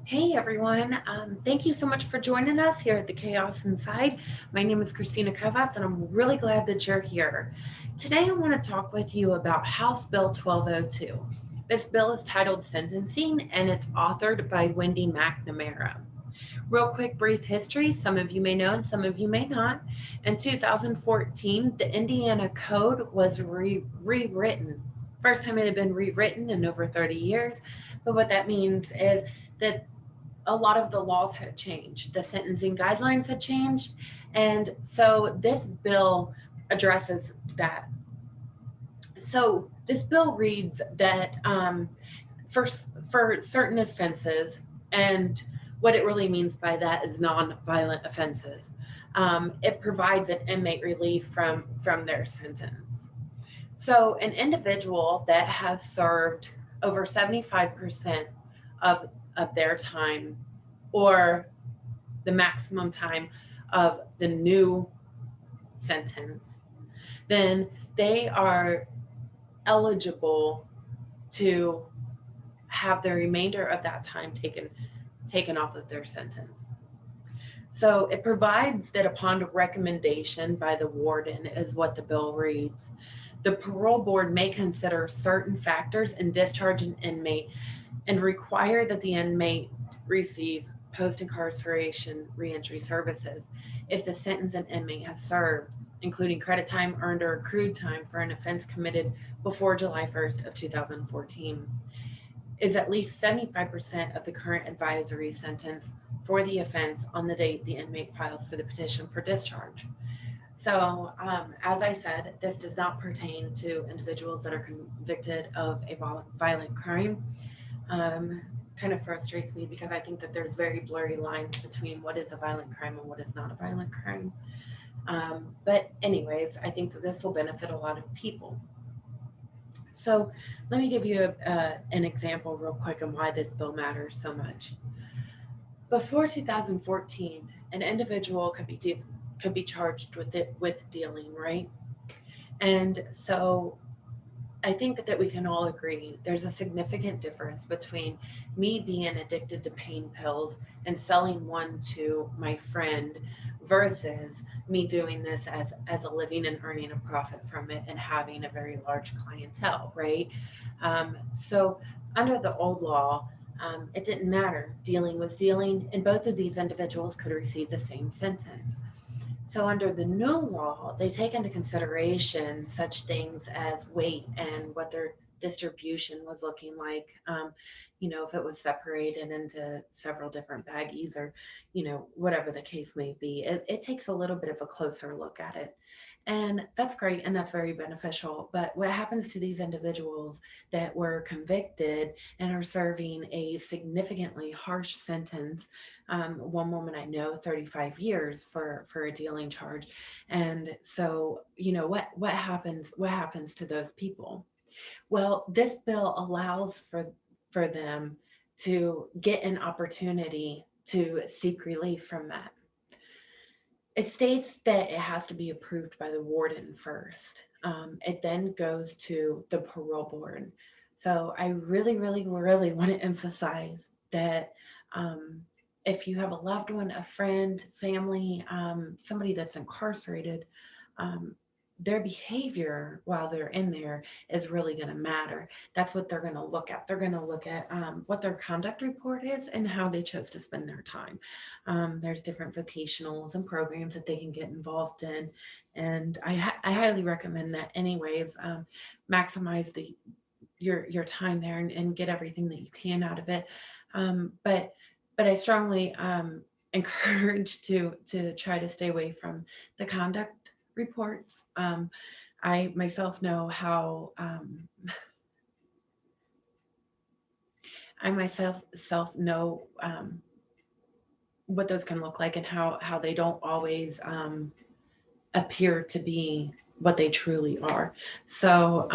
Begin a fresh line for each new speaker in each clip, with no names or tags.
Hey everyone, thank you so much for joining us here at the Chaos Inside. My name is Christina Kovacs and I'm really glad that you're here. Today I want to talk with you about House Bill 1202. This bill is titled Sentencing and it's authored by Wendy McNamara. Real quick, brief history, some of you may know and some of you may not. In 2014, the Indiana Code was rewritten. First time it had been rewritten in over 30 years. But what that means is that a lot of the laws had changed, the sentencing guidelines had changed, and so this bill addresses that. So this bill reads that for for certain offenses, and what it really means by that is non-violent offenses, it provides an inmate relief from their sentence. So an individual that has served over 75% of of their time or the maximum time of the new sentence, then they are eligible to have the remainder of that time taken off of their sentence. So it provides that upon recommendation by the warden, is what the bill reads, the parole board may consider certain factors in discharge an inmate and require that the inmate receive post-incarceration reentry services if the sentence an inmate has served, including credit time earned or accrued time for an offense committed before July 1st of 2014, is at least 75% of the current advisory sentence for the offense on the date the inmate files for the petition for discharge. So, as I said, this does not pertain to individuals that are convicted of a violent crime. Um, Kind of frustrates me because I think that there's very blurry lines between what is a violent crime and what is not a violent crime. But anyways, I think that this will benefit a lot of people. So let me give you an example real quick on why this bill matters so much. Before 2014, an individual could be charged with dealing, right? And so I think that we can all agree there's a significant difference between me being addicted to pain pills and selling one to my friend versus me doing this as a living and earning a profit from it and having a very large clientele, right? So under the old law, it didn't matter. Dealing was dealing, and both of these individuals could receive the same sentence. So, under the new law, they take into consideration such things as weight and what their distribution was looking like. If it was separated into several different baggies or, whatever the case may be, it takes a little bit of a closer look at it. And that's great and that's very beneficial. But what happens to these individuals that were convicted and are serving a significantly harsh sentence? One woman I know, 35 years for a dealing charge. And so, what happens? What happens to those people? Well, this bill allows for them to get an opportunity to seek relief from that. It states that it has to be approved by the warden first. It then goes to the parole board. So I really, really, really want to emphasize that if you have a loved one, a friend, family, somebody that's incarcerated, um, their behavior while they're in there is really going to matter. That's what they're going to look at. They're going to look at what their conduct report is and how they chose to spend their time. There's different vocationals and programs that they can get involved in. And I highly recommend that anyways, maximize your time there and get everything that you can out of it. But I strongly encourage to try to stay away from the conduct reports. I myself know how I myself self know what those can look like and how they don't always appear to be what they truly are. So,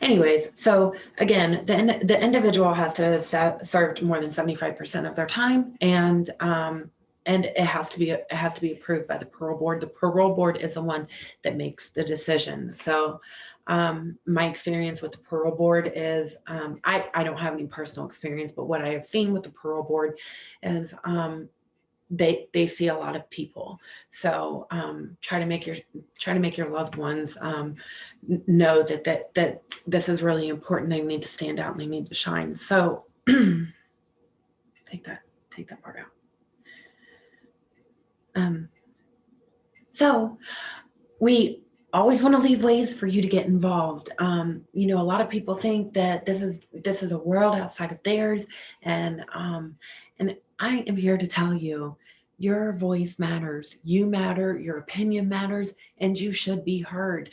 anyways, so again, the individual has to have served more than 75% of their time, and it has to be approved by the parole board. The parole board is the one that makes the decision. So, My experience with the parole board is I don't have any personal experience, but what I have seen with the parole board is they see a lot of people. So try to make your loved ones know that this is really important. They need to stand out and they need to shine. So take that part out. So we always want to leave ways for you to get involved. A lot of people think that this is a world outside of theirs, and I am here to tell you, your voice matters. You matter. Your opinion matters, and you should be heard.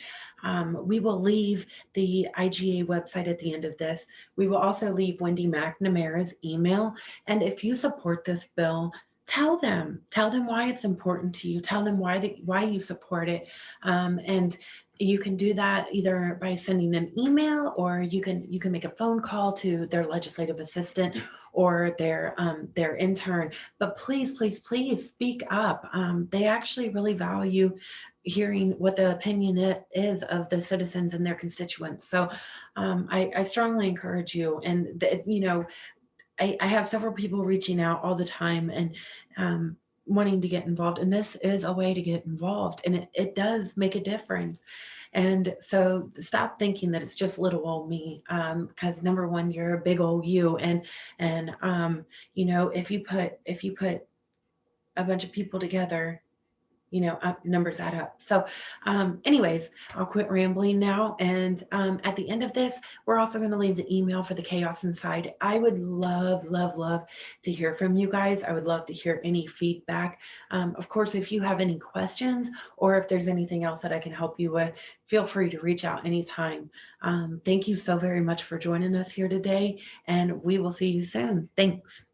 We will leave the IGA website at the end of this. We will also leave Wendy McNamara's email, and if you support this bill, tell them why it's important to you. Tell them why you support it, and you can do that either by sending an email, or you can make a phone call to their legislative assistant or their intern. But please speak up. They actually really value hearing what the opinion is of the citizens and their constituents. So I strongly encourage you. And I have several people reaching out all the time and wanting to get involved. And this is a way to get involved, and it does make a difference. And so stop thinking that it's just little old me, because number one, you're a big old you. And if you put a bunch of people together, numbers add up. So anyways, I'll quit rambling now. And at the end of this, we're also going to leave the email for the Chaos Inside. I would love to hear from you guys. I would love to hear any feedback. Of course, if you have any questions or if there's anything else that I can help you with, feel free to reach out anytime. Thank you so very much for joining us here today, and we will see you soon. Thanks.